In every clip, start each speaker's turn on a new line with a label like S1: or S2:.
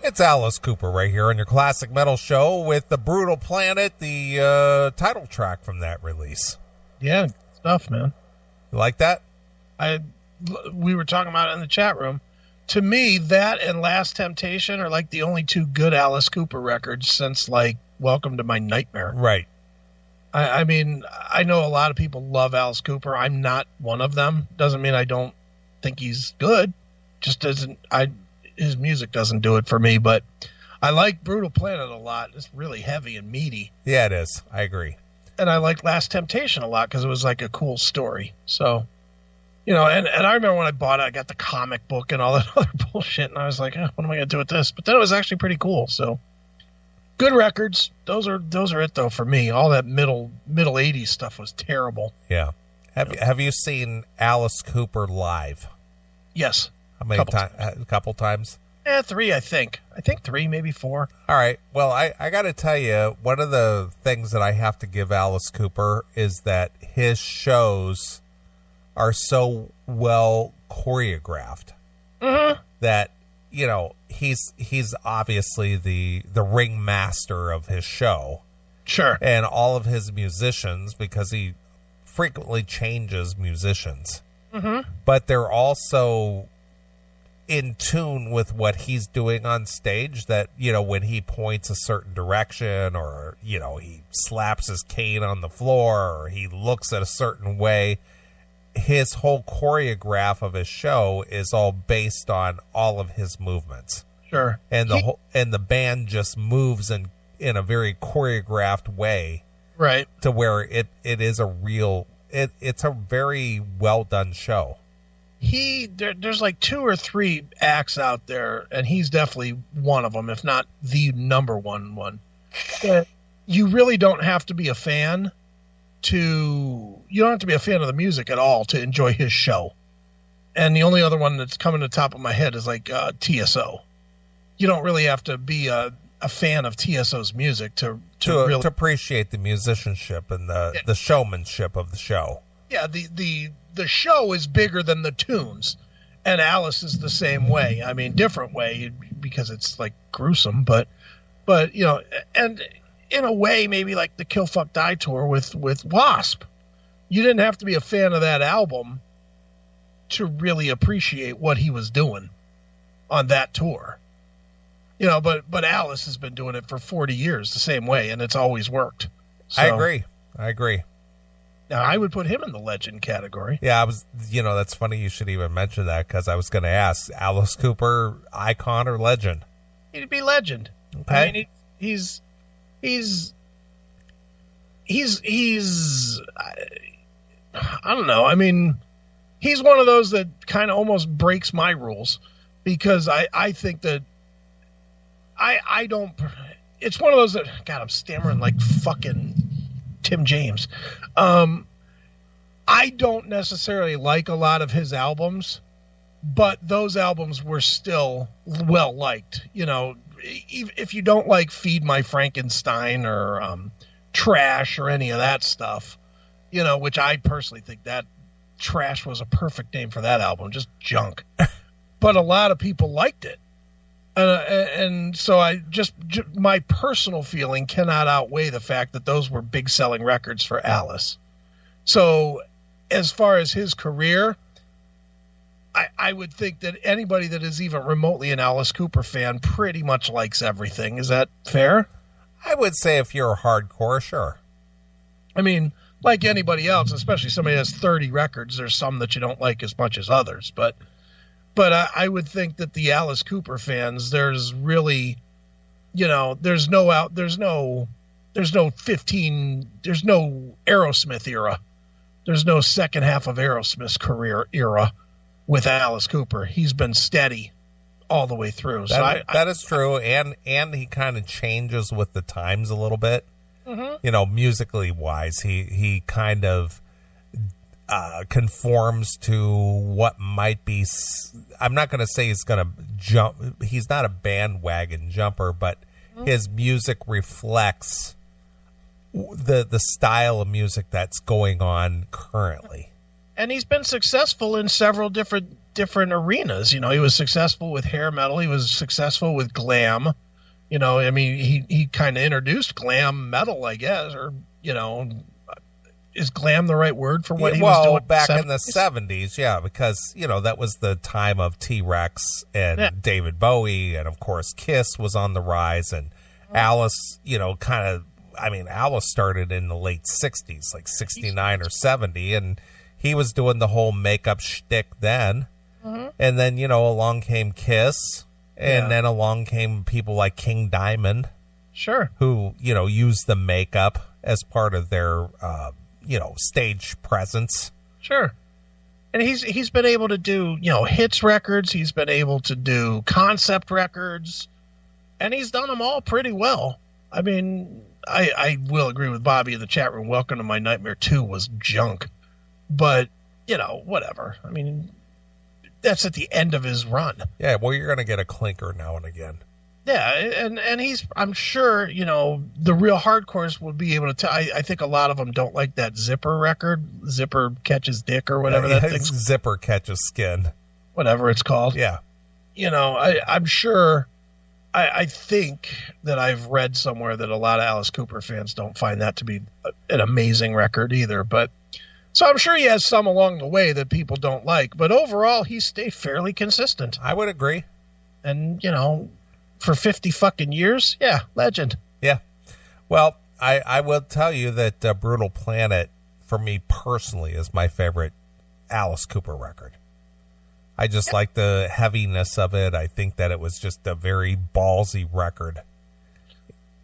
S1: It's Alice Cooper right here on your Classic Metal Show with The Brutal Planet, the title track from that release.
S2: Yeah, stuff, man.
S1: You like that?
S2: We were talking about it in the chat room. To me, that and Last Temptation are like the only two good Alice Cooper records since, like, Welcome to My Nightmare.
S1: Right.
S2: I mean, I know a lot of people love Alice Cooper. I'm not one of them. Doesn't mean I don't think he's good. Just doesn't... His music doesn't do it for me, but I like Brutal Planet a lot. It's really heavy and meaty.
S1: Yeah, it is. I agree.
S2: And I like Last Temptation a lot because it was like a cool story. So, you know, and I remember when I bought it, I got the comic book and all that other bullshit, and I was like, what am I going to do with this? But then it was actually pretty cool. So, good records. Those are it, though, for me. All that middle 80s stuff was terrible.
S1: Yeah. Have you seen Alice Cooper live?
S2: Yes.
S1: How many times? A couple times?
S2: 3, I think. I think 3, maybe 4.
S1: All right. Well, I got to tell you, one of the things that I have to give Alice Cooper is that his shows are so well choreographed that, you know, he's obviously the ringmaster of his show.
S2: Sure.
S1: And all of his musicians, because he frequently changes musicians, but they're also in tune with what he's doing on stage, that, you know, when he points a certain direction, or, you know, he slaps his cane on the floor, or he looks at a certain way, his whole choreograph of his show is all based on all of his movements.
S2: Sure.
S1: And the band just moves in a very choreographed way.
S2: Right.
S1: To where it is a real, it's a very well done show.
S2: There's like 2 or 3 acts out there, and he's definitely one of them, if not the number one. You really don't have to be a fan you don't have to be a fan of the music at all to enjoy his show. And the only other one that's coming to the top of my head is like TSO. You don't really have to be a fan of TSO's music to really
S1: appreciate the musicianship and the showmanship of the show. Yeah,
S2: the show is bigger than the tunes, and Alice is the same way. I mean, different way, because it's like gruesome, but you know, and in a way, maybe like the Kill Fuck Die tour with Wasp. You didn't have to be a fan of that album to really appreciate what he was doing on that tour. You know, but Alice has been doing it for 40 years the same way, and it's always worked. So,
S1: I agree.
S2: Now, I would put him in the legend category.
S1: Yeah, that's funny you should even mention that, because I was going to ask, Alice Cooper, icon or legend?
S2: He'd be legend.
S1: Okay.
S2: I mean, he's I don't know. I mean, he's one of those that kind of almost breaks my rules, because I think that I don't, it's one of those that, God, I'm stammering like fucking Tim James. I don't necessarily like a lot of his albums, but those albums were still well liked. You know, if you don't like Feed My Frankenstein or Trash or any of that stuff, you know, which I personally think that Trash was a perfect name for that album, just junk. But a lot of people liked it. And so my personal feeling cannot outweigh the fact that those were big selling records for Alice. So as far as his career, I would think that anybody that is even remotely an Alice Cooper fan pretty much likes everything. Is that fair?
S1: I would say if you're a hardcore, sure.
S2: I mean, like anybody else, especially somebody that has 30 records, there's some that you don't like as much as others. But I would think that the Alice Cooper fans, there's really, you know, there's no Aerosmith era. There's no second half of Aerosmith's career era with Alice Cooper. He's been steady all the way through.
S1: That is true. And he kind of changes with the times a little bit.
S2: Mm-hmm.
S1: You know, musically wise, he kind of conforms to what might be. I'm not going to say he's going to jump. He's not a bandwagon jumper, but his music reflects the style of music that's going on currently.
S2: And he's been successful in several different different arenas. You know, he was successful with hair metal. He was successful with glam. You know, I mean, he kind of introduced glam metal, I guess, or, you know, is glam the right word for what he was doing?
S1: Well, back in the 70s, yeah, because, you know, that was the time of T-Rex and David Bowie, and, of course, Kiss was on the rise, and Alice, you know, Alice started in the late 60s, like 69 or 70, and he was doing the whole makeup shtick then. And then, you know, along came Kiss, and then along came people like King Diamond.
S2: Sure.
S1: Who, you know, used the makeup as part of their, you know, stage presence.
S2: Sure. And he's been able to do, you know, hits records. He's been able to do concept records. And he's done them all pretty well. I mean, I will agree with Bobby in the chat room. Welcome to My Nightmare 2 was junk. But, you know, whatever. I mean, that's at the end of his run.
S1: Yeah, well, you're going to get a clinker now and again.
S2: Yeah, and I'm sure, you know, the real hardcores will be able to tell. I think a lot of them don't like that Zipper record. Zipper Catches Dick or whatever that thing's.
S1: Zipper Catches Skin.
S2: Whatever it's called.
S1: Yeah.
S2: You know, I'm sure, I think that I've read somewhere that a lot of Alice Cooper fans don't find that to be an amazing record either. But so I'm sure he has some along the way that people don't like. But overall, he stayed fairly consistent.
S1: I would agree.
S2: And, you know, for 50 fucking years, yeah, legend.
S1: Yeah. Well, I will tell you that Brutal Planet, for me personally, is my favorite Alice Cooper record. I just like the heaviness of it. I think that it was just a very ballsy record.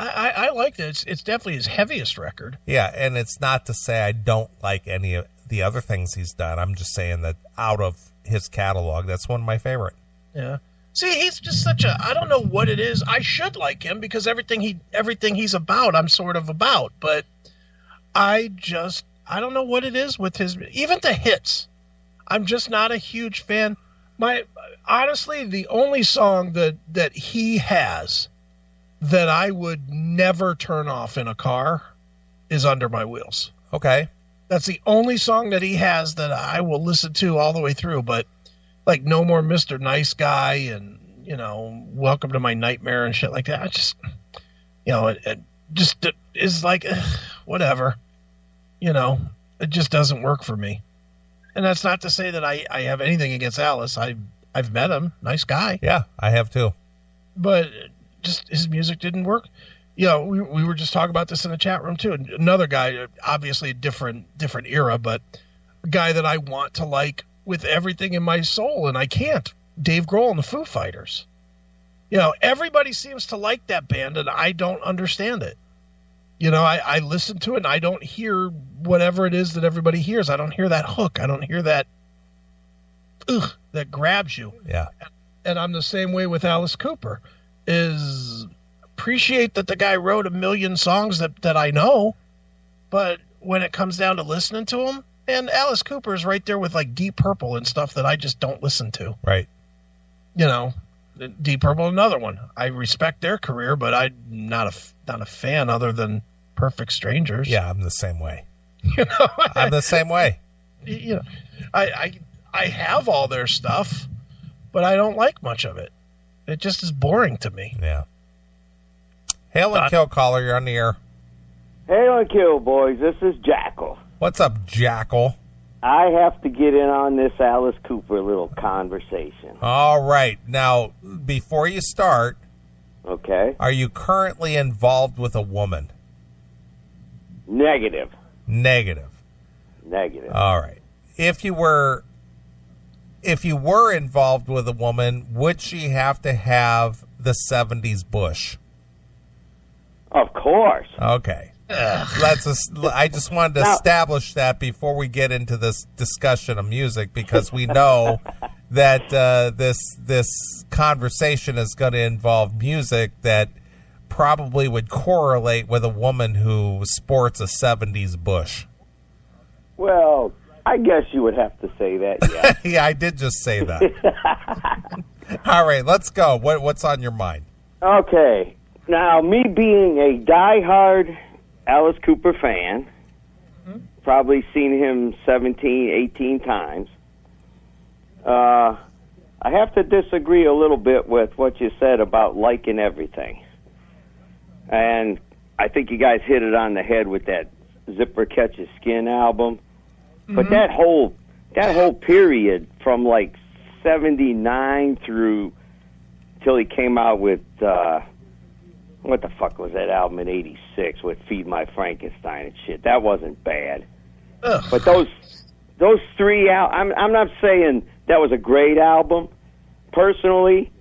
S2: I liked it. It's definitely his heaviest record.
S1: Yeah, and it's not to say I don't like any of the other things he's done. I'm just saying that out of his catalog, that's one of my favorite.
S2: Yeah. See, he's just such a, I don't know what it is. I should like him because everything he's about, I'm sort of about. But I don't know what it is with his, even the hits. I'm just not a huge fan. Honestly, the only song that he has that I would never turn off in a car is Under My Wheels.
S1: Okay.
S2: That's the only song that he has that I will listen to all the way through. But like No More Mr. Nice Guy and, you know, Welcome to My Nightmare and shit like that. I just, you know, it just is like, whatever, you know, it just doesn't work for me. And that's not to say that I have anything against Alice. I've met him. Nice guy.
S1: Yeah, I have too.
S2: But just his music didn't work. You know, we were just talking about this in the chat room too. Another guy, obviously a different era, but a guy that I want to like with everything in my soul, and I can't. Dave Grohl and the Foo Fighters. You know, everybody seems to like that band, and I don't understand it. You know, I listen to it, and I don't hear whatever it is that everybody hears. I don't hear that hook. I don't hear that, that grabs you.
S1: Yeah.
S2: And I'm the same way with Alice Cooper. Is appreciate that the guy wrote a million songs that I know, but when it comes down to listening to him, and Alice Cooper is right there with like Deep Purple and stuff that I just don't listen to.
S1: Right.
S2: You know, Deep Purple, another one. I respect their career, but I'm not a fan other than Perfect Strangers.
S1: Yeah, I'm the same way.
S2: You know,
S1: I'm the same way.
S2: You know, I have all their stuff, but I don't like much of it. It just is boring to me.
S1: Yeah. Hail and Kill caller, you're on the air.
S3: Hail and Kill, boys. This is Jackal.
S1: What's up, Jackal?
S3: I have to get in on this Alice Cooper little conversation.
S1: All right. Now, before you start,
S3: okay,
S1: are you currently involved with a woman?
S3: Negative.
S1: All right. If you were involved with a woman, would she have to have the 70s bush?
S3: Of course.
S1: Okay. I just wanted to establish that before we get into this discussion of music, because we know that this conversation is going to involve music that probably would correlate with a woman who sports a 70s bush.
S3: Well, I guess you would have to say that, yeah.
S1: Yeah, I did just say that. All right, let's go. What's on your mind?
S3: Okay. Now, me being a diehard Alice Cooper fan, probably seen him 17, 18 times, I have to disagree a little bit with what you said about liking everything. And I think you guys hit it on the head with that Zipper Catches Skin album. Mm-hmm. But that whole period from like 79 through till he came out with what the fuck was that album in 86 with Feed My Frankenstein and shit. That wasn't bad.
S2: Ugh.
S3: But those three I'm not saying that was a great album. Personally,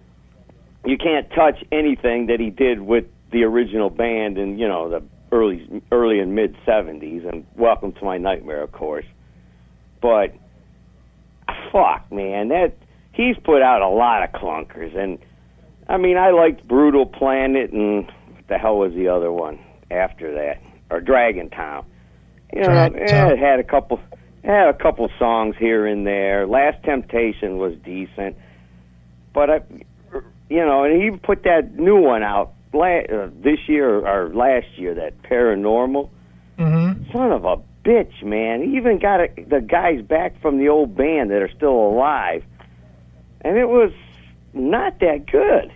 S3: you can't touch anything that he did with the original band in, you know, the early and mid 70s, and Welcome to My Nightmare, of course. But fuck, man, that he's put out a lot of clunkers, and I mean, I liked Brutal Planet, and what the hell was the other one after that? Or Dragon Town. You know, it had a couple songs here and there. Last Temptation was decent, but you know, and he put that new one out this year or last year, that Paranormal.
S2: Mm-hmm.
S3: Son of a bitch, man. He even got the guys back from the old band that are still alive, and it was not that good.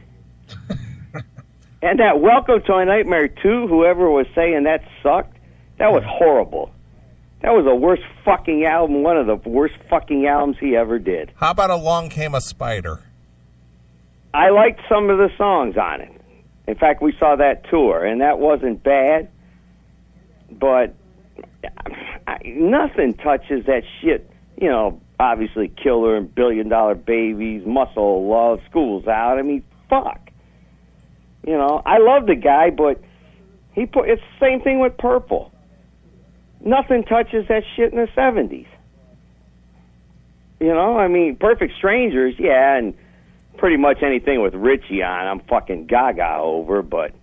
S3: And that Welcome to My Nightmare 2, whoever was saying that sucked, that was horrible. That was the worst fucking album, one of the worst fucking albums he ever did.
S1: How about Along Came a Spider?
S3: I liked some of the songs on it. In fact, we saw that tour, and that wasn't bad. But nothing touches that shit. You know, obviously Killer and Billion Dollar Babies, Muscle of Love, School's Out. I mean, fuck. You know, I love the guy, but it's the same thing with Purple. Nothing touches that shit in the 70s. You know, I mean, Perfect Strangers, yeah, and pretty much anything with Richie on, I'm fucking gaga over, but,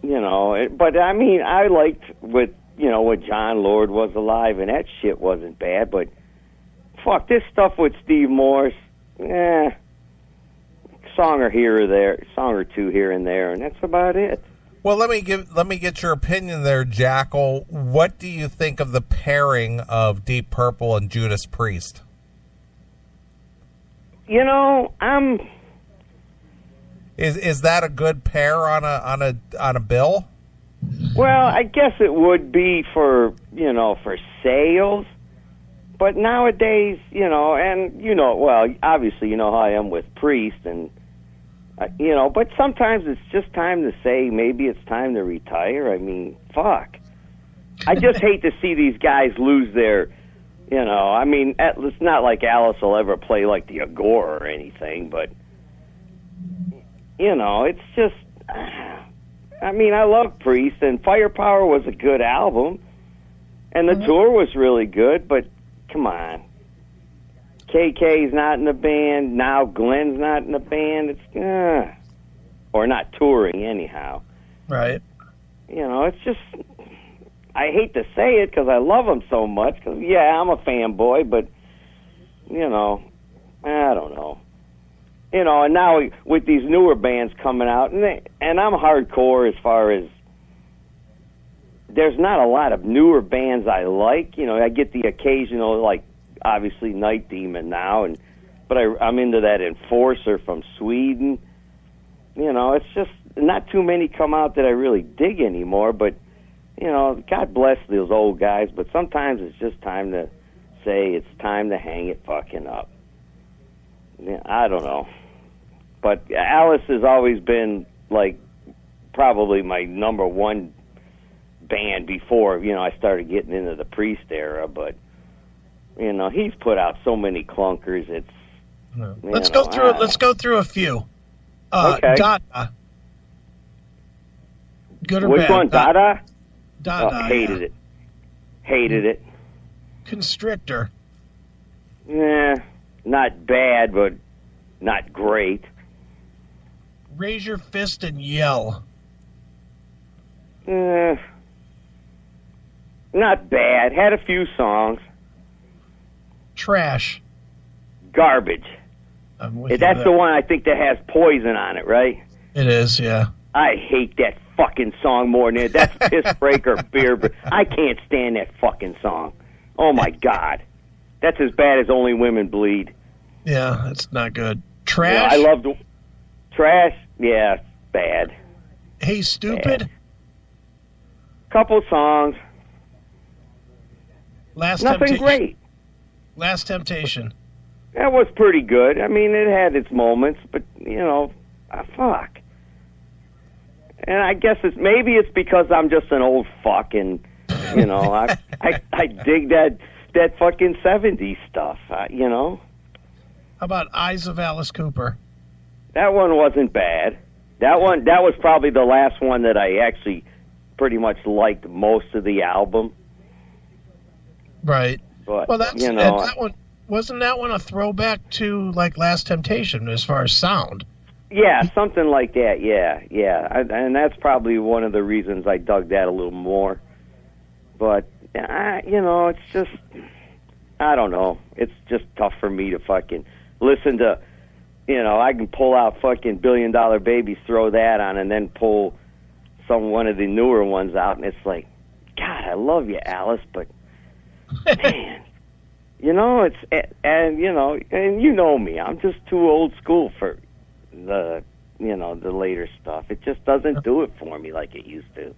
S3: you know, but I mean, I liked when John Lord was alive, and that shit wasn't bad, but fuck, this stuff with Steve Morse, song or two here and there, and that's about it.
S1: Well, let me get your opinion there, Jackal. What do you think of the pairing of Deep Purple and Judas Priest?
S3: You know,
S1: Is that a good pair on a bill?
S3: Well, I guess it would be for sales. But nowadays, obviously, you know how I am with Priest, and but sometimes it's just time to say maybe it's time to retire. I mean, fuck. I just hate to see these guys lose their, I mean, it's not like Alice will ever play like the Agora or anything, but, it's just, I mean, I love Priest, and Firepower was a good album, and the tour was really good, but come on. KK's not in the band. Now Glenn's not in the band. It's or not touring anyhow.
S2: Right.
S3: It's just, I hate to say it because I love them so much. Because I'm a fanboy, but I don't know. And now with these newer bands coming out, and I'm hardcore as far as there's not a lot of newer bands I like. I get the occasional, like, obviously Night Demon now, but I'm into that Enforcer from Sweden. It's just not too many come out that I really dig anymore, but God bless those old guys, but sometimes it's just time to say it's time to hang it fucking up. I don't know. But Alice has always been, like, probably my number one band before, I started getting into the Priest era, but he's put out so many clunkers. It's
S2: let's go through a few.
S3: Okay.
S2: Dada. Good or
S3: Which
S2: bad?
S3: one? Dada?
S2: Dada.
S3: Hated it. Hated it.
S2: Constrictor.
S3: Not bad, but not great.
S2: Raise Your Fist and Yell.
S3: Not bad. Had a few songs.
S2: Trash.
S3: Garbage. That's the one I think that has Poison on it, right?
S2: It is, yeah.
S3: I hate that fucking song more than it. That's Piss Break or Beer. I can't stand that fucking song. Oh, my God. That's as bad as Only Women Bleed.
S2: Yeah, it's not good.
S3: You know,
S2: Trash?
S3: I loved Trash. Yeah, bad.
S2: Hey, Stupid?
S3: Bad. Couple songs. Nothing great.
S2: Last Temptation.
S3: That was pretty good. I mean, it had its moments, but you know, fuck. And I guess maybe it's because I'm just an old fuck, and you know, I dig that fucking 70s stuff. You know.
S2: How about Eyes of Alice Cooper?
S3: That one wasn't bad. That was probably the last one that I actually pretty much liked most of the album.
S2: Right.
S3: But,
S2: well, that's
S3: you know,
S2: that one. Wasn't that one a throwback to like Last Temptation as far as sound?
S3: Yeah, something like that. Yeah. And that's probably one of the reasons I dug that a little more. But you know, it's just, I don't know. It's just tough for me to fucking listen to. You know, I can pull out fucking $1 Billion Babies, throw that on, and then pull one of the newer ones out, and it's like, God, I love you, Alice, but man, you know, and you know me, I'm just too old school for the later stuff. It just doesn't do it for me like it used to.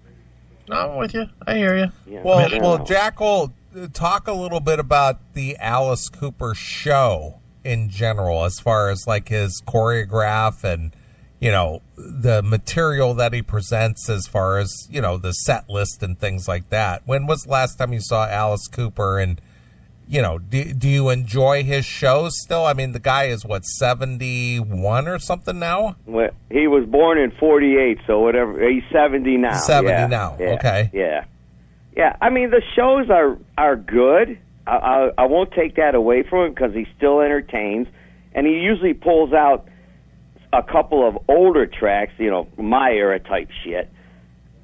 S2: No, I'm with you. I hear you.
S3: Yeah,
S1: Well, Jackal, talk a little bit about the Alice Cooper show in general, as far as like his choreograph and, you know, the material that he presents as far as, you know, the set list and things like that. When was the last time you saw Alice Cooper, and, you know, do you enjoy his shows still? I mean, the guy is, what, 71 or something now?
S3: Well, he was born in 48, so whatever. He's 70 now.
S1: 70 now,
S3: yeah,
S1: okay.
S3: Yeah, I mean, the shows are good. I won't take that away from him because he still entertains, and he usually pulls out a couple of older tracks, you know, my era type shit,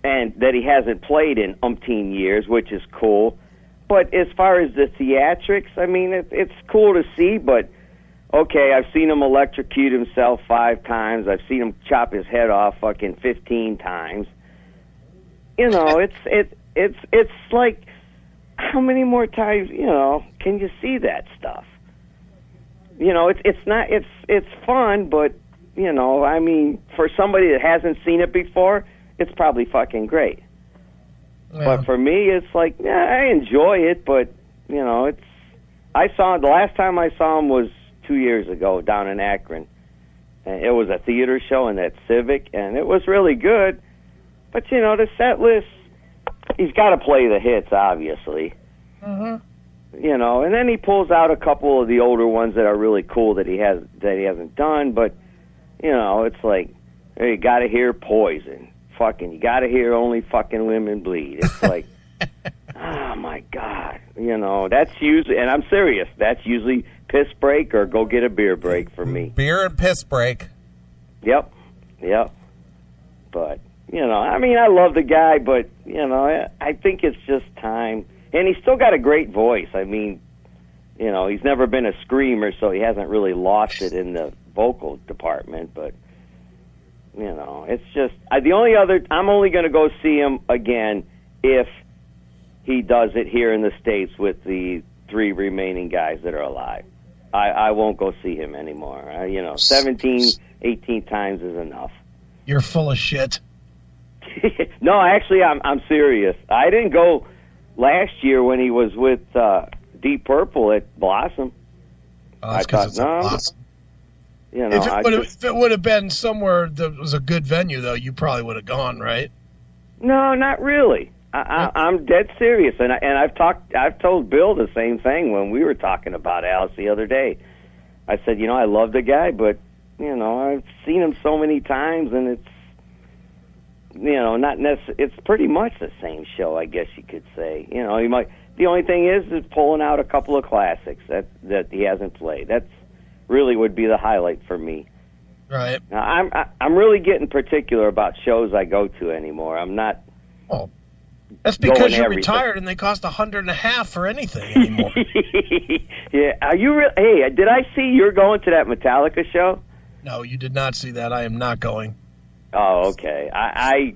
S3: and that he hasn't played in umpteen years, which is cool. But as far as the theatrics, I mean, it's cool to see, but okay, I've seen him electrocute himself 5 times. I've seen him chop his head off fucking 15 times. You know, it's like, how many more times, you know, can you see that stuff? You know, it's fun, but, you know, I mean, for somebody that hasn't seen it before, it's probably fucking great. Yeah. But for me, it's like, yeah, I enjoy it, but, you know, the last time I saw him was 2 years ago down in Akron. And it was a theater show in that Civic, and it was really good. But, you know, the set list, he's got to play the hits, obviously.
S2: Mm-hmm.
S3: You know, and then he pulls out a couple of the older ones that are really cool that he hasn't done. But you know, it's like, hey, you got to hear Poison. Fucking, you got to hear Only Fucking Women Bleed. It's like, oh my God, you know, that's usually, and I'm serious, that's usually piss break or go get a beer break for me.
S1: Beer and piss break.
S3: Yep. But, you know, I mean, I love the guy, but, you know, I think it's just time. And he's still got a great voice. I mean, you know, he's never been a screamer, so he hasn't really lost it in the vocal department. But, you know, it's just, I'm only going to go see him again if he does it here in the States with the 3 remaining guys that are alive. I won't go see him anymore. You know, 17, 18 times is enough.
S2: You're full of shit.
S3: No, actually, I'm serious. I didn't go last year when he was with Deep Purple at Blossom.
S2: Oh, that's because it's Blossom.
S3: You know,
S2: if it would have been somewhere that was a good venue, though, you probably would have gone, right?
S3: No, not really. I'm dead serious, and I've told Bill the same thing when we were talking about Alice the other day. I said, you know, I love the guy, but you know, I've seen him so many times, and it's, you know, not necessarily. It's pretty much the same show, I guess you could say. You know, the only thing is pulling out a couple of classics that he hasn't played. That's really would be the highlight for me.
S2: Right.
S3: Now, I'm really getting particular about shows I go to anymore. I'm not.
S2: Oh, that's because you're retired and they cost $150 for anything anymore.
S3: Yeah. Are you? Hey, did I see you're going to that Metallica show?
S2: No, you did not see that. I am not going.
S3: Oh, okay. I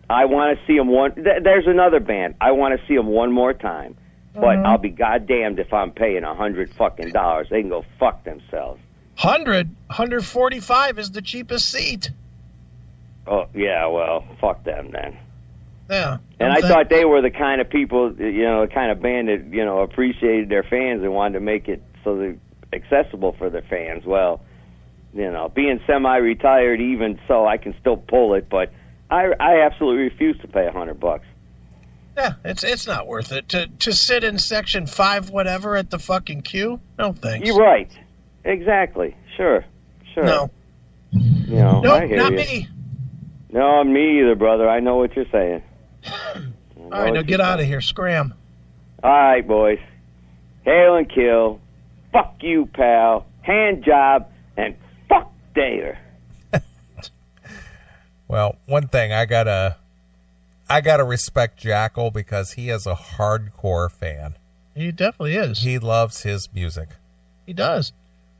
S3: want to see him one. There's another band. I want to see them one more time. But I'll be goddamned if I'm paying $100 fucking dollars. They can go fuck themselves.
S2: 145 is the cheapest seat.
S3: Oh yeah, well, fuck them then.
S2: Yeah.
S3: And I thought they were the kind of people, the kind of band that, appreciated their fans and wanted to make it so they're accessible for their fans. Well, being semi-retired, even so, I can still pull it, but I absolutely refuse to pay $100.
S2: Yeah, it's not worth it to sit in section 5 whatever at the fucking queue. No thanks.
S3: You're right. Exactly. Sure.
S2: No.
S3: Nope, I hear
S2: not
S3: you.
S2: me.
S3: No, me either, brother. I know what you're saying.
S2: All right, now get out of here. Scram.
S3: All right, boys. Hail and kill. Fuck you, pal. Hand job. And fuck Dater.
S1: Well, one thing I gotta respect Jackal because he is a hardcore fan.
S2: He definitely is.
S1: He loves his music.
S2: He does.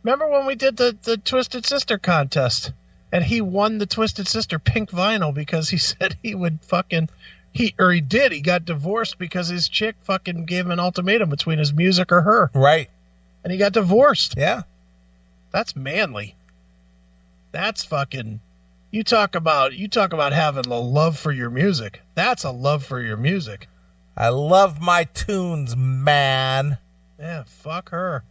S2: Remember when we did the Twisted Sister contest and he won the Twisted Sister pink vinyl because he said he would fucking he got divorced because his chick fucking gave him an ultimatum between his music or her.
S1: Right.
S2: And he got divorced.
S1: Yeah.
S2: That's manly. That's fucking you talk about having a love for your music. That's a love for your music.
S1: I love my tunes, man.
S2: Yeah, fuck her.